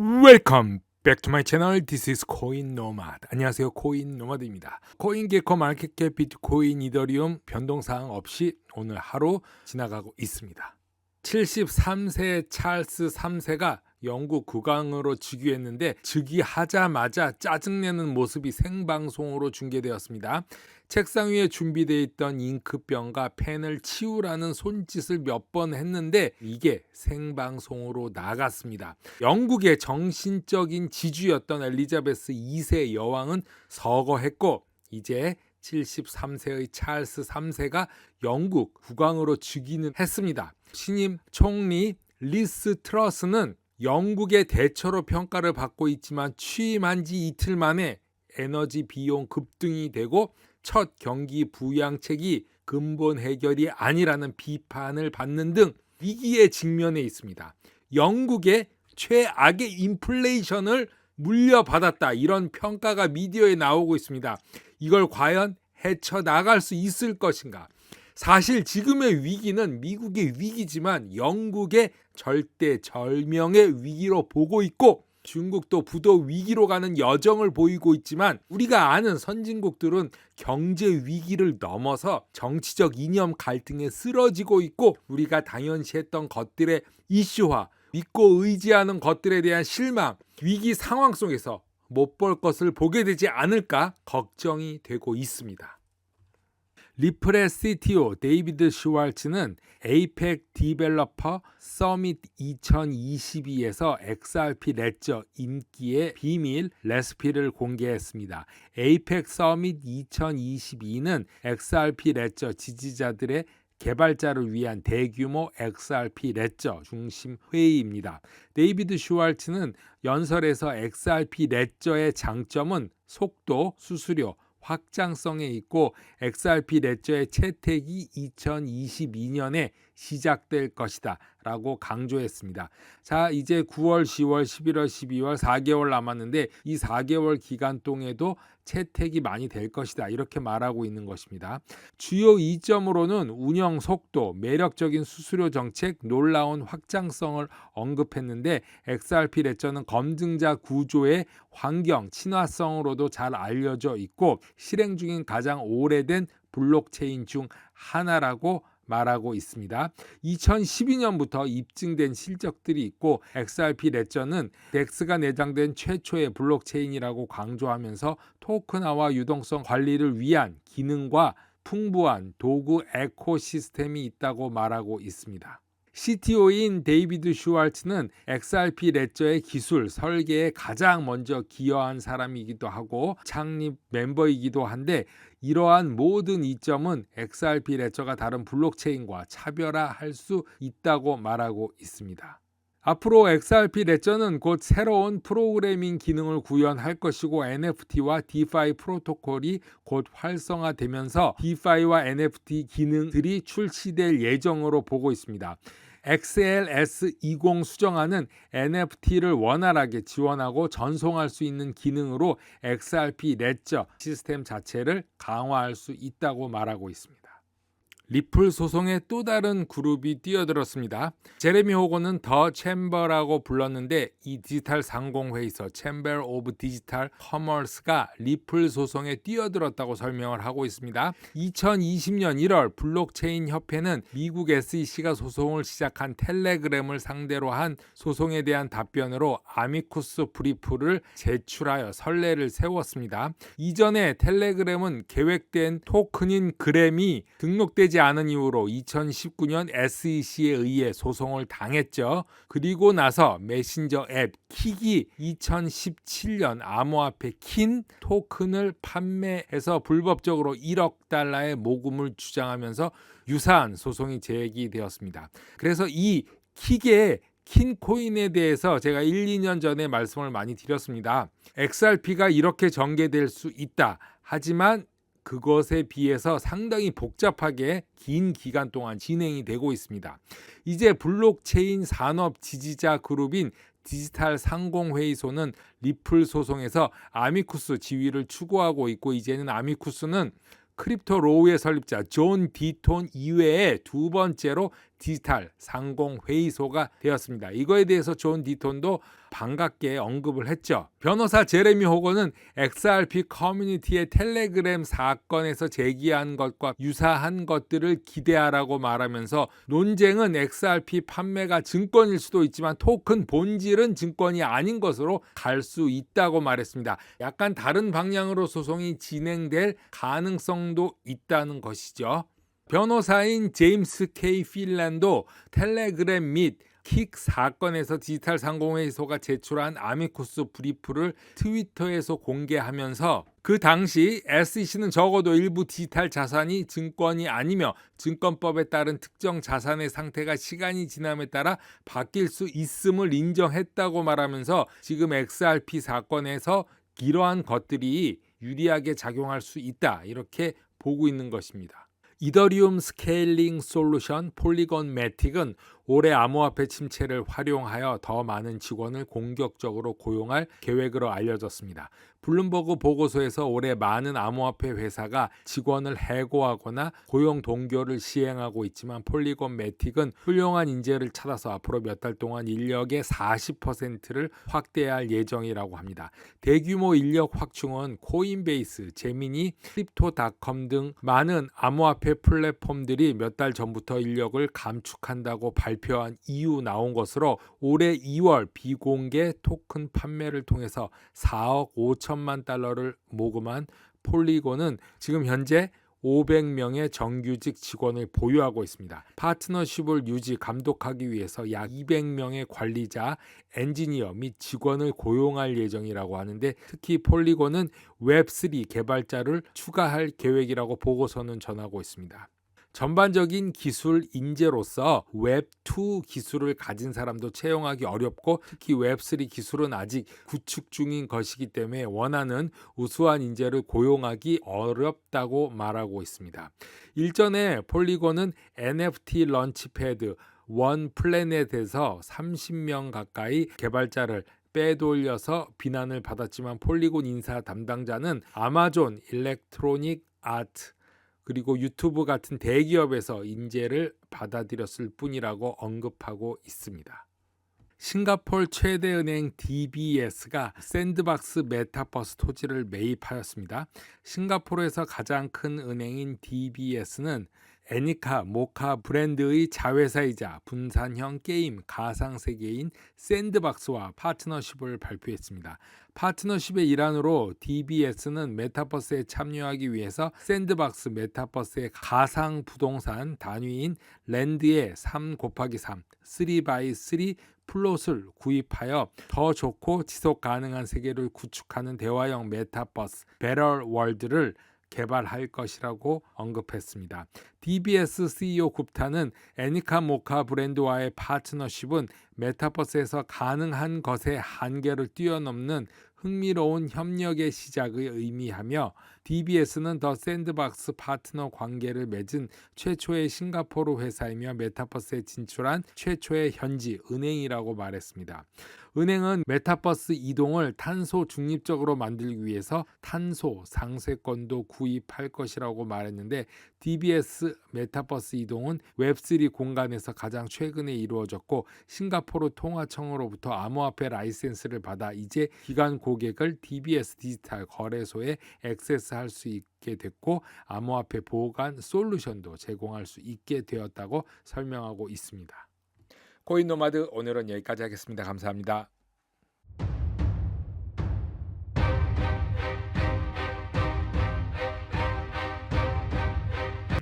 Welcome back to my channel. This is 코인 노마드. 안녕하세요. 코인 노마드입니다. 코인게커 마켓캡 비트코인 이더리움 변동사항 없이 오늘 하루 지나가고 있습니다. 73세 찰스 3세가 영국 국왕으로 즉위했는데 즉위하자마자 짜증내는 모습이 생방송으로 중계되었습니다. 책상 위에 준비되어 있던 잉크병과 펜을 치우라는 손짓을 몇 번 했는데 이게 생방송으로 나갔습니다. 영국의 정신적인 지주였던 엘리자베스 2세 여왕은 서거했고 이제 73세의 찰스 3세가 영국 국왕으로 즉위는 했습니다. 신임 총리 리스 트러스는 영국의 대처로 평가를 받고 있지만 취임한 지 이틀 만에 에너지 비용 급등이 되고 첫 경기 부양책이 근본 해결이 아니라는 비판을 받는 등 위기에 직면해 있습니다. 영국의 최악의 인플레이션을 물려받았다, 이런 평가가 미디어에 나오고 있습니다. 이걸 과연 헤쳐나갈 수 있을 것인가? 사실 지금의 위기는 미국의 위기지만 영국의 절대절명의 위기로 보고 있고 중국도 부도 위기로 가는 여정을 보이고 있지만 우리가 아는 선진국들은 경제 위기를 넘어서 정치적 이념 갈등에 쓰러지고 있고 우리가 당연시했던 것들의 이슈화, 믿고 의지하는 것들에 대한 실망, 위기 상황 속에서 못 볼 것을 보게 되지 않을까 걱정이 되고 있습니다. 리플의 CTO 데이비드 슈왈츠는 APEC 디벨로퍼 서밋 2022에서 XRP 레저 인기의 비밀 레시피를 공개했습니다. APEC 서밋 2022는 XRP 레저 지지자들의 개발자를 위한 대규모 XRP 레저 중심 회의입니다. 데이비드 슈왈츠는 연설에서 XRP 레저의 장점은 속도, 수수료, 확장성에 있고 XRP 레저의 채택이 2022년에 시작될 것이다 라고 강조했습니다. 자, 이제 9월, 10월, 11월, 12월 4개월 남았는데 이 4개월 기간 동에도 채택이 많이 될 것이다, 이렇게 말하고 있는 것입니다. 주요 이점으로는 운영 속도, 매력적인 수수료 정책, 놀라운 확장성을 언급했는데 XRP 레저는 검증자 구조의 환경, 친화성으로도 잘 알려져 있고 실행 중인 가장 오래된 블록체인 중 하나라고 말하고 있습니다. 2012년부터 입증된 실적들이 있고 XRP 레저는 덱스가 내장된 최초의 블록체인이라고 강조하면서 토큰화와 유동성 관리를 위한 기능과 풍부한 도구 에코시스템이 있다고 말하고 있습니다. CTO인 데이비드 슈왈츠는 XRP 레저의 기술 설계에 가장 먼저 기여한 사람이기도 하고 창립 멤버이기도 한데 이러한 모든 이점은 XRP 레저가 다른 블록체인과 차별화할 수 있다고 말하고 있습니다. 앞으로 XRP 레저는 곧 새로운 프로그래밍 기능을 구현할 것이고 NFT와 DeFi 프로토콜이 곧 활성화되면서 DeFi와 NFT 기능들이 출시될 예정으로 보고 있습니다. XLS20 수정안은 NFT를 원활하게 지원하고 전송할 수 있는 기능으로 XRP 레저 시스템 자체를 강화할 수 있다고 말하고 있습니다. 리플 소송에 또 다른 그룹이 뛰어들었습니다. 제레미 호건은 더 챔버라고 불렀는데 이 디지털 상공회의소 챔버 오브 디지털 커머스가 리플 소송에 뛰어들었다고 설명을 하고 있습니다. 2020년 1월 블록체인 협회는 미국 SEC가 소송을 시작한 텔레그램을 상대로 한 소송에 대한 답변으로 아미쿠스 브리프를 제출하여 선례를 세웠습니다. 이전에 텔레그램은 계획된 토큰인 그램이 등록되지 않은 이유로 2019년 SEC에 의해 소송을 당했죠. 그리고 나서 메신저 앱 킥이 2017년 암호화폐 킨 토큰을 판매해서 불법적으로 1억 달러의 모금을 주장하면서 유사한 소송이 제기되었습니다. 그래서 이 킥의 킨 코인에 대해서 제가 1, 2년 전에 말씀을 많이 드렸습니다. XRP가 이렇게 전개될 수 있다. 하지만 그것에 비해서 상당히 복잡하게 긴 기간 동안 진행이 되고 있습니다. 이제 블록체인 산업 지지자 그룹인 디지털 상공회의소는 리플 소송에서 아미쿠스 지위를 추구하고 있고 이제는 아미쿠스는 크립토 로우의 설립자 존 디톤 이외에 두 번째로 디지털 상공회의소가 되었습니다. 이거에 대해서 존 디톤도 반갑게 언급을 했죠. 변호사 제레미 호건은 XRP 커뮤니티의 텔레그램 사건에서 제기한 것과 유사한 것들을 기대하라고 말하면서 논쟁은 XRP 판매가 증권일 수도 있지만 토큰 본질은 증권이 아닌 것으로 갈 수 있다고 말했습니다. 약간 다른 방향으로 소송이 진행될 가능성도 있다는 것이죠. 변호사인 제임스 K. 필란도 텔레그램 및 킥 사건에서 디지털 상공회의소가 제출한 아미쿠스 브리프를 트위터에서 공개하면서 그 당시 SEC는 적어도 일부 디지털 자산이 증권이 아니며 증권법에 따른 특정 자산의 상태가 시간이 지남에 따라 바뀔 수 있음을 인정했다고 말하면서 지금 XRP 사건에서 이러한 것들이 유리하게 작용할 수 있다 이렇게 보고 있는 것입니다. 이더리움 스케일링 솔루션 폴리곤 매틱은 올해 암호화폐 침체를 활용하여 더 많은 직원을 공격적으로 고용할 계획으로 알려졌습니다. 블룸버그 보고서에서 올해 많은 암호화폐 회사가 직원을 해고하거나 고용 동결을 시행하고 있지만 폴리곤 매틱은 훌륭한 인재를 찾아서 앞으로 몇 달 동안 인력의 40%를 확대할 예정이라고 합니다. 대규모 인력 확충은 코인베이스, 제미니, 크립토닷컴 등 많은 암호화폐 플랫폼들이 몇 달 전부터 인력을 감축한다고 발표한 이후 나온 것으로 올해 2월 비공개 토큰 판매를 통해서 4억 5천만 달러를 모금한 폴리곤은 지금 현재 500명의 정규직 직원을 보유하고 있습니다. 파트너십을 유지, 감독하기 위해서 약 200명의 관리자, 엔지니어 및 직원을 고용할 예정이라고 하는데 특히 폴리곤은 웹3 개발자를 추가할 계획이라고 보고서는 전하고 있습니다. 전반적인 기술 인재로서 웹2 기술을 가진 사람도 채용하기 어렵고 특히 웹3 기술은 아직 구축 중인 것이기 때문에 원하는 우수한 인재를 고용하기 어렵다고 말하고 있습니다. 일전에 폴리곤은 NFT 런치패드 원 플래넷에서 30명 가까이 개발자를 빼돌려서 비난을 받았지만 폴리곤 인사 담당자는 아마존 일렉트로닉 아트 그리고 유튜브 같은 대기업에서 인재를 받아들였을 뿐이라고 언급하고 있습니다. 싱가포르 최대 은행 DBS가 샌드박스 메타버스 토지를 매입하였습니다. 싱가포르에서 가장 큰 은행인 DBS는 애니카, 모카 브랜드의 자회사이자 분산형 게임 가상세계인 샌드박스와 파트너십을 발표했습니다. 파트너십의 일환으로 DBS는 메타버스에 참여하기 위해서 샌드박스 메타버스의 가상 부동산 단위인 랜드의 3x3, 3x3 플롯을 구입하여 더 좋고 지속 가능한 세계를 구축하는 대화형 메타버스 베럴 월드를 개발할 것이라고 언급했습니다. DBS CEO 굽타는 애니카 모카 브랜드와의 파트너십은 메타버스에서 가능한 것의 한계를 뛰어넘는 흥미로운 협력의 시작을 의미하며 DBS는 더 샌드박스 파트너 관계를 맺은 최초의 싱가포르 회사이며 메타버스에 진출한 최초의 현지 은행이라고 말했습니다. 은행은 메타버스 이동을 탄소 중립적으로 만들기 위해서 탄소 상세권도 구입할 것이라고 말했는데 DBS 메타버스 이동은 웹3 공간에서 가장 최근에 이루어졌고 싱가포르 통화청으로부터 암호화폐 라이센스를 받아 이제 기관 고객을 DBS 디지털 거래소에 액세스할 수 있게 됐고 암호화폐 보관 솔루션도 제공할 수 있게 되었다고 설명하고 있습니다. 코인 노마드 오늘은 여기까지 하겠습니다. 감사합니다.